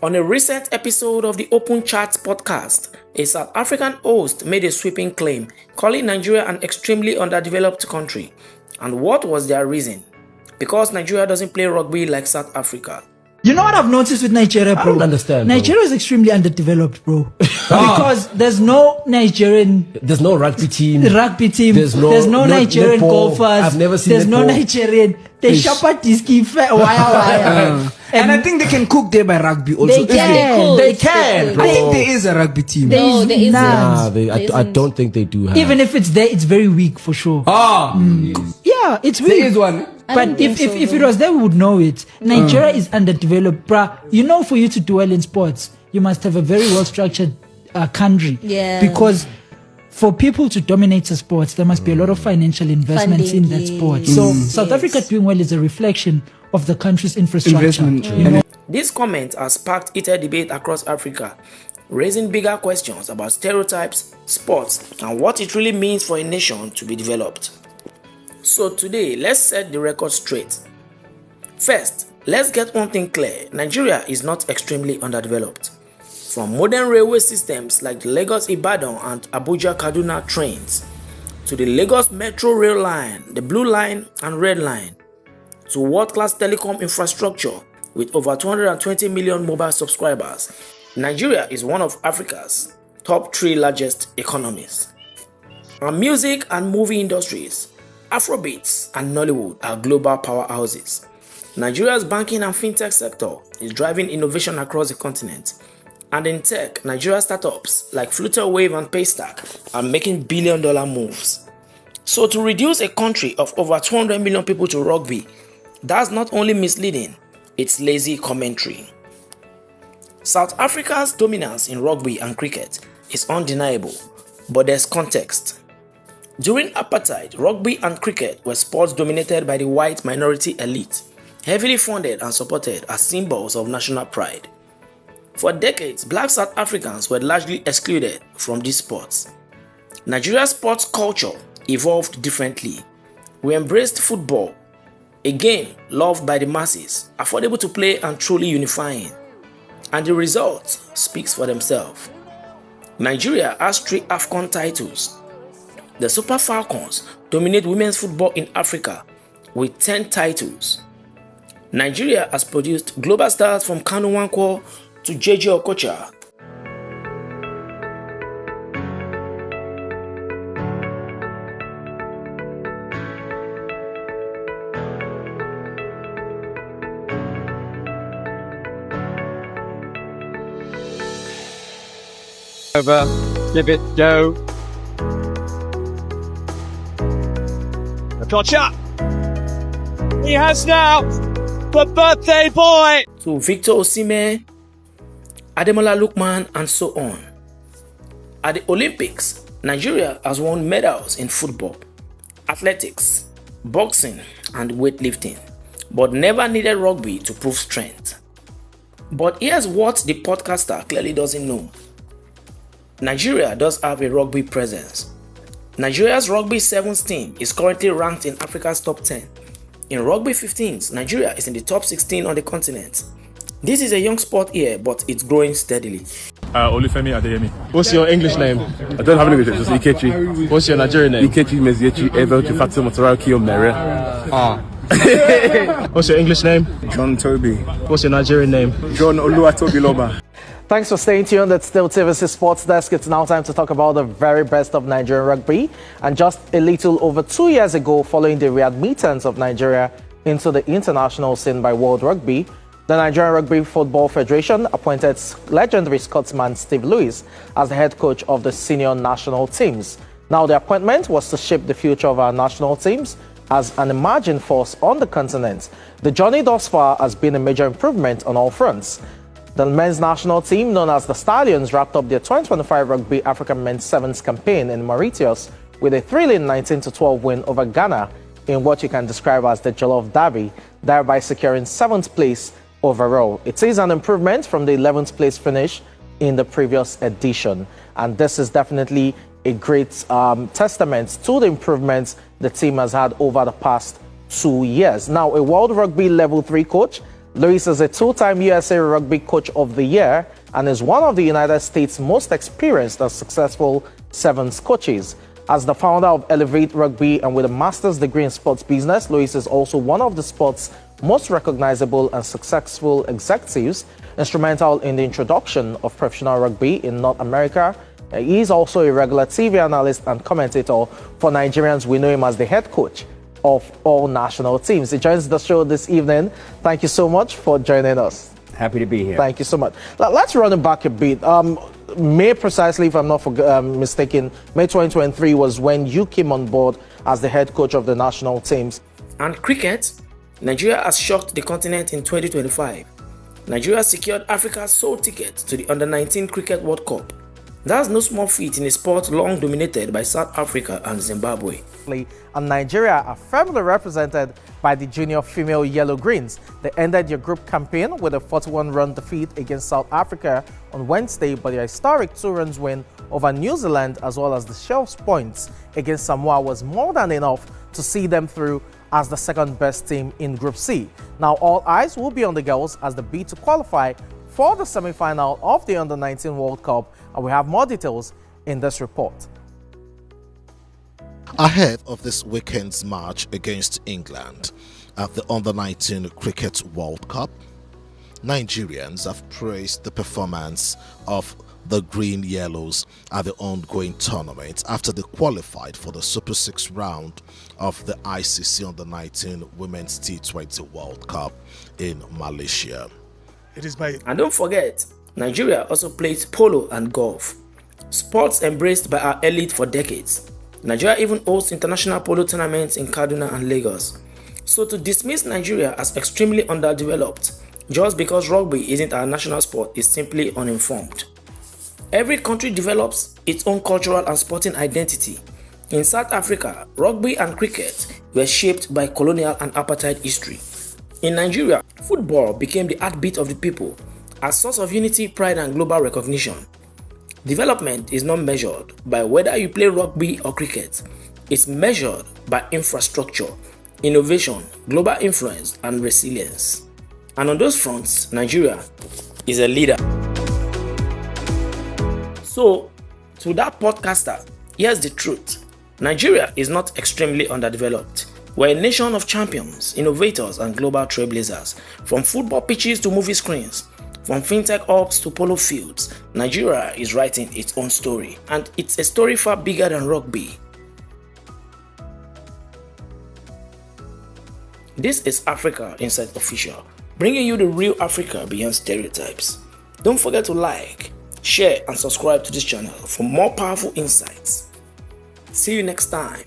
On a recent episode of the Open Chat podcast, a South African host made a sweeping claim, calling Nigeria an extremely underdeveloped country. And what was their reason? Because Nigeria doesn't play rugby like South Africa. You know what I've noticed with Nigeria, bro? I don't understand, bro. Nigeria is extremely underdeveloped, bro. Because there's no Nigerian... There's no rugby team. There's no Nigerian golfers. I've never seen There's no Nigerian... They shop at Diski wire. And I think they can cook there by rugby also. They can. I think there is a rugby team. No, there isn't. I don't think they do have. Even if it's there, it's very weak for sure. Yeah, it's weak. There is one. But if it was there, we would know it. Nigeria is underdeveloped, bruh. You know, for you to do well in sports, you must have a very well-structured country. Yeah. Because for people to dominate the sports, there must be a lot of financial investments in that sport. So South Africa doing well is a reflection of the country's infrastructure. You know? This comment has sparked heated debate across Africa, raising bigger questions about stereotypes, sports, and what it really means for a nation to be developed. So today, let's set the record straight. First, let's get one thing clear. Nigeria is not extremely underdeveloped. From modern railway systems like the Lagos-Ibadan and Abuja-Kaduna trains, to the Lagos Metro Rail Line, the Blue Line and Red Line, to world-class telecom infrastructure with over 220 million mobile subscribers, Nigeria is one of Africa's top 3 largest economies. Our music and movie industries, Afrobeats and Nollywood are global powerhouses. Nigeria's banking and fintech sector is driving innovation across the continent. And in tech, Nigeria startups like Flutterwave and Paystack are making billion-dollar moves. So to reduce a country of over 200 million people to rugby, that's not only misleading, it's lazy commentary. South Africa's dominance in rugby and cricket is undeniable, but there's context. During Apartheid, rugby and cricket were sports dominated by the white minority elite, heavily funded and supported as symbols of national pride. For decades, black South Africans were largely excluded from these sports. Nigeria's sports culture evolved differently. We embraced football, a game loved by the masses, affordable to play and truly unifying. And the result speaks for themselves. Nigeria has 3 AFCON titles. The Super Falcons dominate women's football in Africa with 10 titles. Nigeria has produced global stars from Kanu Nwankwo to JJ Okocha. Over, give it, go. Okocha! He has now the birthday boy! To Victor Osimhen, Ademola Lookman, and so on. At the Olympics, Nigeria has won medals in football, athletics, boxing, and weightlifting, but never needed rugby to prove strength. But here's what the podcaster clearly doesn't know. Nigeria does have a rugby presence. Nigeria's Rugby Sevens team is currently ranked in Africa's top 10. In Rugby 15s, Nigeria is in the top 16 on the continent. This is a young sport here, but it's growing steadily. Olufemi Adeyemi. What's your English name? I don't have any English, just Ikechi. What's your Nigerian name? Ikechi Meziechi Evel Tufatu Motoraki Mere. What's your English name? John Toby. What's your Nigerian name? John Oluwatobi Loba. Thanks for staying tuned. It's still TVC Sports Desk. It's now time to talk about the very best of Nigerian rugby. And just a little over 2 years ago, following the readmittance of Nigeria into the international scene by World Rugby, the Nigerian Rugby Football Federation appointed legendary Scotsman Steve Lewis as the head coach of the senior national teams. Now, the appointment was to shape the future of our national teams as an emerging force on the continent. The journey thus far has been a major improvement on all fronts. The men's national team, known as the Stallions, wrapped up their 2025 Rugby African Men's Sevens campaign in Mauritius with a thrilling 19-12 win over Ghana in what you can describe as the Jollof Derby, thereby securing 7th place overall. It is an improvement from the 11th place finish in the previous edition, and this is definitely a great testament to the improvements the team has had over the past 2 years. Now, a World Rugby Level 3 coach Luis is a two-time USA Rugby Coach of the Year and is one of the United States' most experienced and successful sevens coaches. As the founder of Elevate Rugby and with a master's degree in sports business, Luis is also one of the sport's most recognizable and successful executives, instrumental in the introduction of professional rugby in North America. He is also a regular TV analyst and commentator for Nigerians. We know him as the head coach of all national teams. He joins the show this evening. Thank you so much for joining us. Happy to be here. Thank you so much. Let's run it back a bit. May precisely, if I'm not mistaken, May 2023 was when you came on board as the head coach of the national teams. And cricket, Nigeria has shocked the continent in 2025. Nigeria secured Africa's sole ticket to the Under-19 Cricket World Cup. That's no small feat in a sport long dominated by South Africa and Zimbabwe. And Nigeria are firmly represented by the junior female Yellow Greens. They ended their group campaign with a 41-run defeat against South Africa on Wednesday, but their historic 2-run win over New Zealand as well as the Shells points against Samoa was more than enough to see them through as the second best team in Group C. Now all eyes will be on the girls as they bid to qualify for the semi-final of the Under-19 World Cup, and we have more details in this report. Ahead of this weekend's match against England at the Under-19 Cricket World Cup, Nigerians have praised the performance of the Green Yellows at the ongoing tournament after they qualified for the Super 6 round of the ICC Under-19 Women's T20 World Cup in Malaysia. And don't forget, Nigeria also plays polo and golf, sports embraced by our elite for decades. Nigeria even hosts international polo tournaments in Kaduna and Lagos. So to dismiss Nigeria as extremely underdeveloped just because rugby isn't our national sport is simply uninformed. Every country develops its own cultural and sporting identity. In South Africa, rugby and cricket were shaped by colonial and apartheid history. In Nigeria, football became the heartbeat of the people, a source of unity, pride, and global recognition. Development is not measured by whether you play rugby or cricket. It's measured by infrastructure, innovation, global influence, and resilience. And on those fronts, Nigeria is a leader. So, to that podcaster, here's the truth. Nigeria is not extremely underdeveloped. We're a nation of champions, innovators, and global trailblazers. From football pitches to movie screens, from fintech hubs to polo fields, Nigeria is writing its own story. And it's a story far bigger than rugby. This is Africa Insight Official, bringing you the real Africa beyond stereotypes. Don't forget to like, share, and subscribe to this channel for more powerful insights. See you next time.